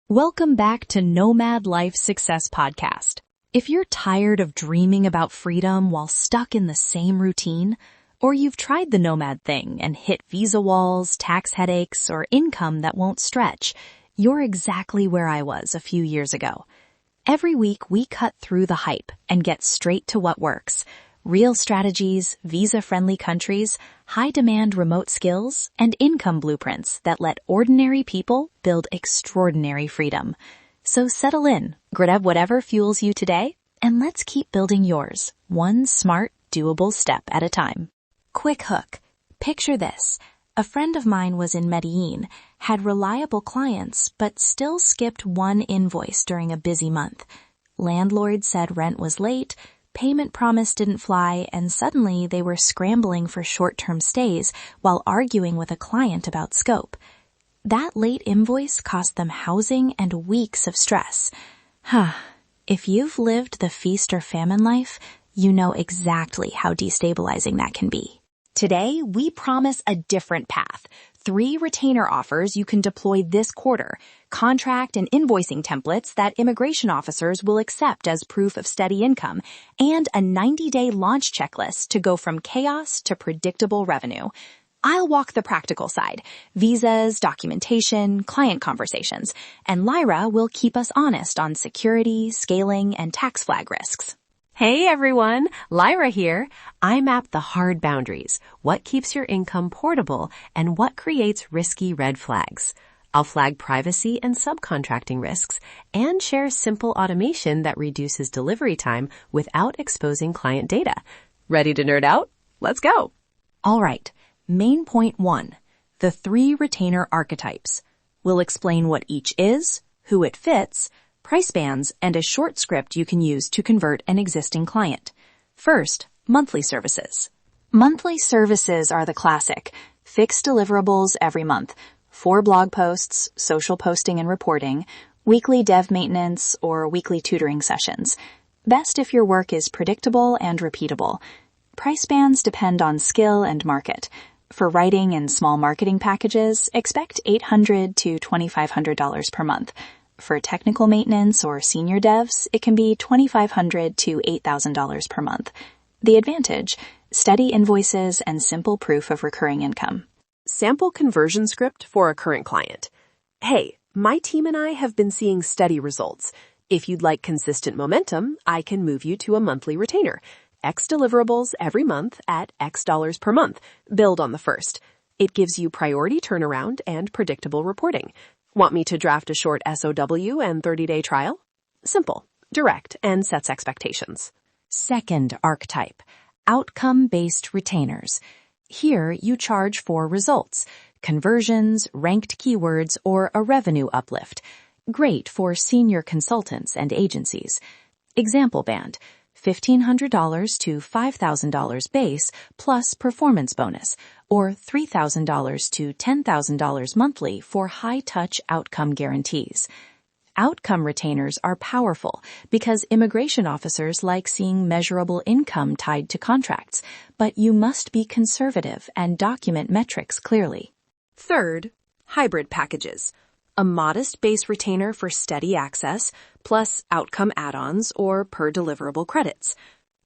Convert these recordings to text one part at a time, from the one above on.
Welcome back to Nomad Life Success Podcast. If you're tired of dreaming about freedom while stuck in the same routine, or you've tried the nomad thing and hit visa walls, tax headaches, or income that won't stretch, you're exactly where I was a few years ago. Every week we cut through the hype and get straight to what works. Real strategies, visa-friendly countries, high-demand remote skills, and income blueprints that let ordinary people build extraordinary freedom. So settle in, grab whatever fuels you today, and let's keep building yours, one smart, doable step at a time. Quick hook. Picture this. A friend of mine was in Medellin, had reliable clients, but still skipped one invoice during a busy month. Landlord said rent was late, payment promise didn't fly, and suddenly they were scrambling for short-term stays while arguing with a client about scope. That late invoice cost them housing and weeks of stress. If you've lived the feast or famine life, you know exactly how destabilizing that can be. Today, we promise a different path. 3 retainer offers you can deploy this quarter, contract and invoicing templates that immigration officers will accept as proof of steady income, and a 90-day launch checklist to go from chaos to predictable revenue. I'll walk the practical side, visas, documentation, client conversations, and Lyra will keep us honest on security, scaling, and tax flag risks. Hey everyone, Lyra here. I map the hard boundaries, what keeps your income portable and what creates risky red flags. I'll flag privacy and subcontracting risks and share simple automation that reduces delivery time without exposing client data. Ready to nerd out? Let's go. All right, main point 1, the 3 retainer archetypes. We'll explain what each is, who it fits, price bands, and a short script you can use to convert an existing client. First, monthly services. Monthly services are the classic. Fixed deliverables every month. 4 blog posts, social posting and reporting, weekly dev maintenance, or weekly tutoring sessions. Best if your work is predictable and repeatable. Price bands depend on skill and market. For writing and small marketing packages, expect $800 to $2,500 per month. For technical maintenance or senior devs, it can be $2,500 to $8,000 per month. The advantage, steady invoices and simple proof of recurring income. Sample conversion script for a current client. Hey, my team and I have been seeing steady results. If you'd like consistent momentum, I can move you to a monthly retainer. X deliverables every month at X dollars per month. Billed on the first. It gives you priority turnaround and predictable reporting. Want me to draft a short SOW and 30-day trial? Simple, direct, and sets expectations. Second archetype, outcome-based retainers. Here you charge for results, conversions, ranked keywords, or a revenue uplift. Great for senior consultants and agencies. Example band, $1,500 to $5,000 base plus performance bonus, or $3,000 to $10,000 monthly for high-touch outcome guarantees. Outcome retainers are powerful because immigration officers like seeing measurable income tied to contracts, but you must be conservative and document metrics clearly. Third, hybrid packages. A modest base retainer for steady access, plus outcome add-ons or per deliverable credits.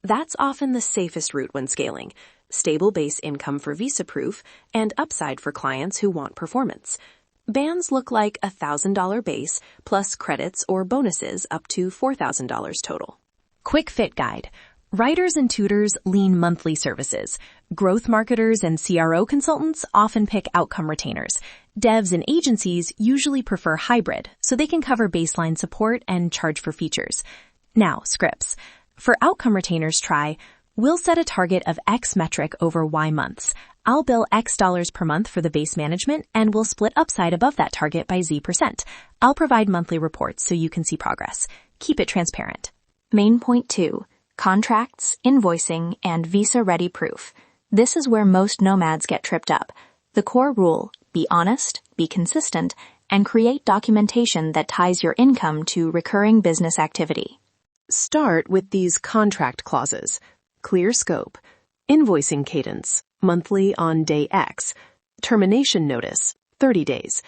That's often the safest route when scaling. Stable base income for visa proof and upside for clients who want performance. Bands look like $1,000 base plus credits or bonuses up to $4,000 total. Quick fit guide. Writers and tutors lean monthly services. Growth marketers and CRO consultants often pick outcome retainers. Devs and agencies usually prefer hybrid, so they can cover baseline support and charge for features. Now, scripts. For outcome retainers, try, we'll set a target of X metric over Y months. I'll bill X dollars per month for the base management, and we'll split upside above that target by Z%. I'll provide monthly reports so you can see progress. Keep it transparent. Main point 2. Contracts, invoicing, and visa-ready proof. This is where most nomads get tripped up. The core rule, be honest, be consistent, and create documentation that ties your income to recurring business activity. Start with these contract clauses. Clear scope, invoicing cadence, monthly on day X, termination notice, 30 days,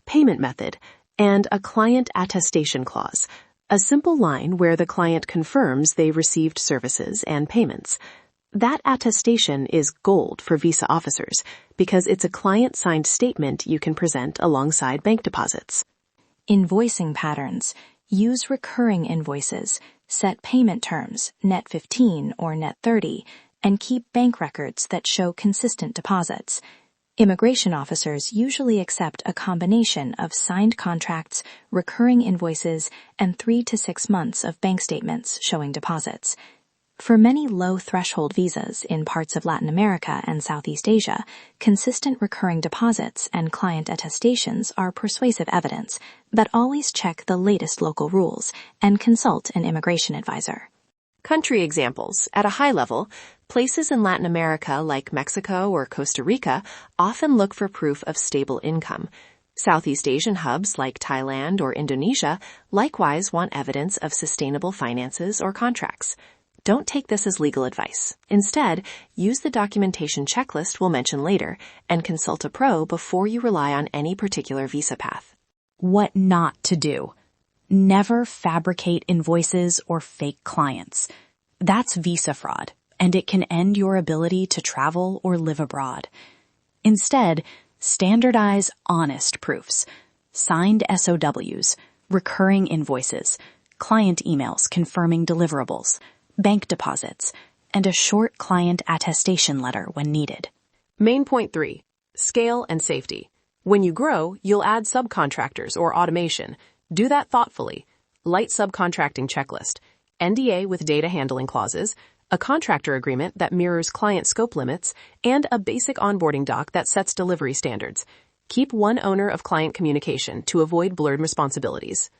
payment method, and a client attestation clause, a simple line where the client confirms they received services and payments. That attestation is gold for visa officers because it's a client-signed statement you can present alongside bank deposits. Invoicing patterns. Use recurring invoices, set payment terms, net 15 or net 30, and keep bank records that show consistent deposits. Immigration officers usually accept a combination of signed contracts, recurring invoices, and 3 to 6 months of bank statements showing deposits. For many low-threshold visas in parts of Latin America and Southeast Asia, consistent recurring deposits and client attestations are persuasive evidence, but always check the latest local rules and consult an immigration advisor. Country examples. At a high level, places in Latin America like Mexico or Costa Rica often look for proof of stable income. Southeast Asian hubs like Thailand or Indonesia likewise want evidence of sustainable finances or contracts. Don't take this as legal advice. Instead, use the documentation checklist we'll mention later and consult a pro before you rely on any particular visa path. What not to do. Never fabricate invoices or fake clients. That's visa fraud, and it can end your ability to travel or live abroad. Instead, standardize honest proofs, signed SOWs, recurring invoices, client emails confirming deliverables, bank deposits, and a short client attestation letter when needed. Main point 3, scale and safety. When you grow, you'll add subcontractors or automation. Do that thoughtfully. Light subcontracting checklist, NDA with data handling clauses, a contractor agreement that mirrors client scope limits, and a basic onboarding doc that sets delivery standards. Keep one owner of client communication to avoid blurred responsibilities.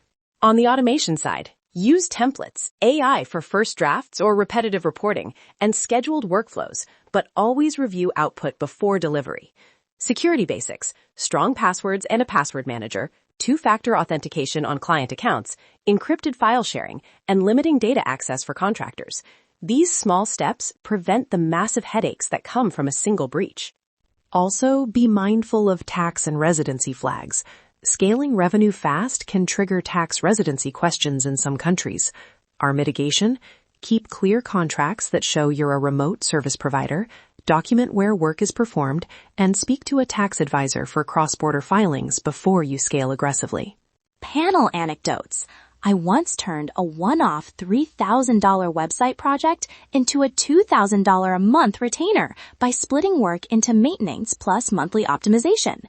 On the automation side, use templates, AI for first drafts or repetitive reporting, and scheduled workflows, but always review output before delivery. Security basics, strong passwords and a password manager, two-factor authentication on client accounts, encrypted file sharing, and limiting data access for contractors. These small steps prevent the massive headaches that come from a single breach. Also, be mindful of tax and residency flags. Scaling revenue fast can trigger tax residency questions in some countries. Our mitigation? Keep clear contracts that show you're a remote service provider, document where work is performed, and speak to a tax advisor for cross-border filings before you scale aggressively. Panel anecdotes. I once turned a one-off $3,000 website project into a $2,000 a month retainer by splitting work into maintenance plus monthly optimization.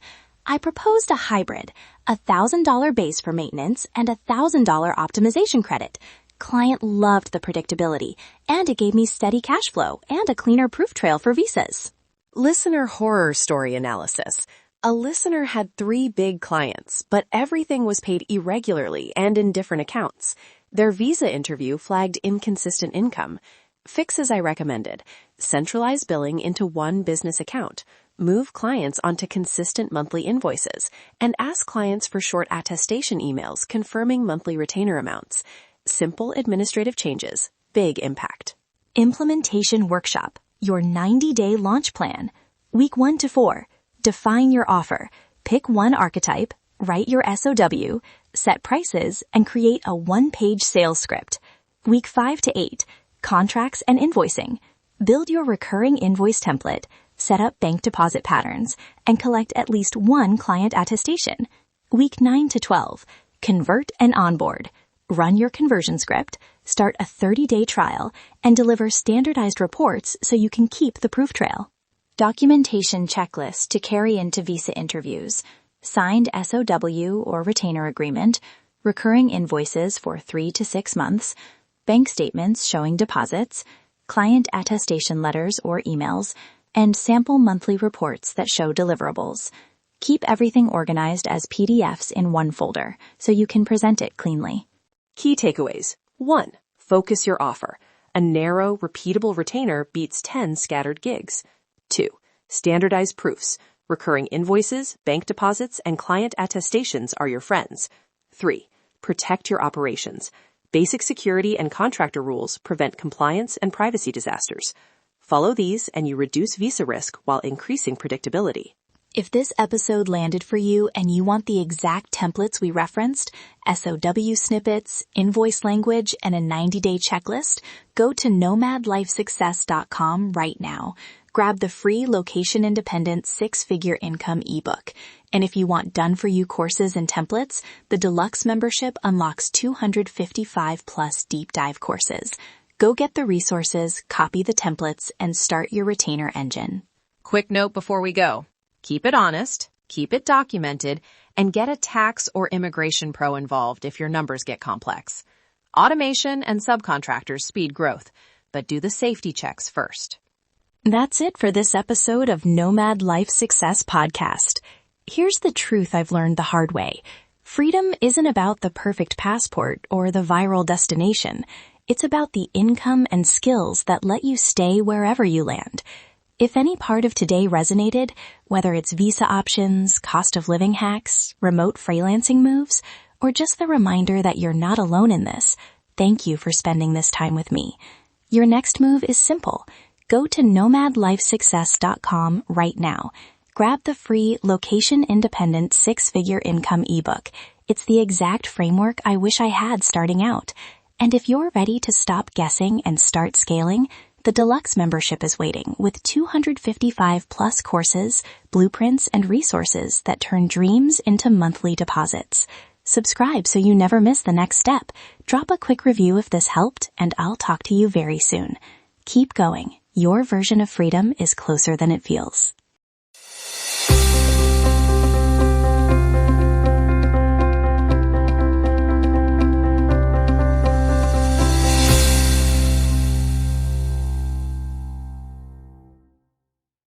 I proposed a hybrid, $1,000 base for maintenance and $1,000 optimization credit. Client loved the predictability, and it gave me steady cash flow and a cleaner proof trail for visas. Listener horror story analysis. A listener had 3 big clients, but everything was paid irregularly and in different accounts. Their visa interview flagged inconsistent income. Fixes I recommended. Centralize billing into one business account. Move clients onto consistent monthly invoices, and ask clients for short attestation emails confirming monthly retainer amounts. Simple administrative changes, big impact. Implementation workshop, your 90-day launch plan. Week 1 to 4, define your offer. Pick one archetype, write your SOW, set prices, and create a 1-page sales script. Week 5 to 8, contracts and invoicing. Build your recurring invoice template, set up bank deposit patterns, and collect at least one client attestation. Week 9 to 12, convert and onboard. Run your conversion script, start a 30-day trial, and deliver standardized reports so you can keep the proof trail. Documentation checklist to carry into visa interviews. Signed SOW or retainer agreement, recurring invoices for 3 to 6 months, bank statements showing deposits, client attestation letters or emails, and sample monthly reports that show deliverables. Keep everything organized as PDFs in one folder so you can present it cleanly. Key takeaways. 1. Focus your offer. A narrow, repeatable retainer beats 10 scattered gigs. 2. Standardize proofs. Recurring invoices, bank deposits, and client attestations are your friends. 3. Protect your operations. Basic security and contractor rules prevent compliance and privacy disasters. Follow these and you reduce visa risk while increasing predictability. If this episode landed for you and you want the exact templates we referenced, SOW snippets, invoice language, and a 90-day checklist, go to nomadlifesuccess.com right now. Grab the free location-independent 6-figure income ebook. And if you want done-for-you courses and templates, the deluxe membership unlocks 255+ deep dive courses. Go get the resources, copy the templates, and start your retainer engine. Quick note before we go. Keep it honest, keep it documented, and get a tax or immigration pro involved if your numbers get complex. Automation and subcontractors speed growth, but do the safety checks first. That's it for this episode of Nomad Life Success Podcast. Here's the truth I've learned the hard way. Freedom isn't about the perfect passport or the viral destination. It's about the income and skills that let you stay wherever you land. If any part of today resonated, whether it's visa options, cost of living hacks, remote freelancing moves, or just the reminder that you're not alone in this, thank you for spending this time with me. Your next move is simple. Go to nomadlifesuccess.com right now. Grab the free location-independent 6-figure income ebook. It's the exact framework I wish I had starting out. And if you're ready to stop guessing and start scaling, the deluxe membership is waiting with 255+ courses, blueprints, and resources that turn dreams into monthly deposits. Subscribe so you never miss the next step. Drop a quick review if this helped, and I'll talk to you very soon. Keep going. Your version of freedom is closer than it feels.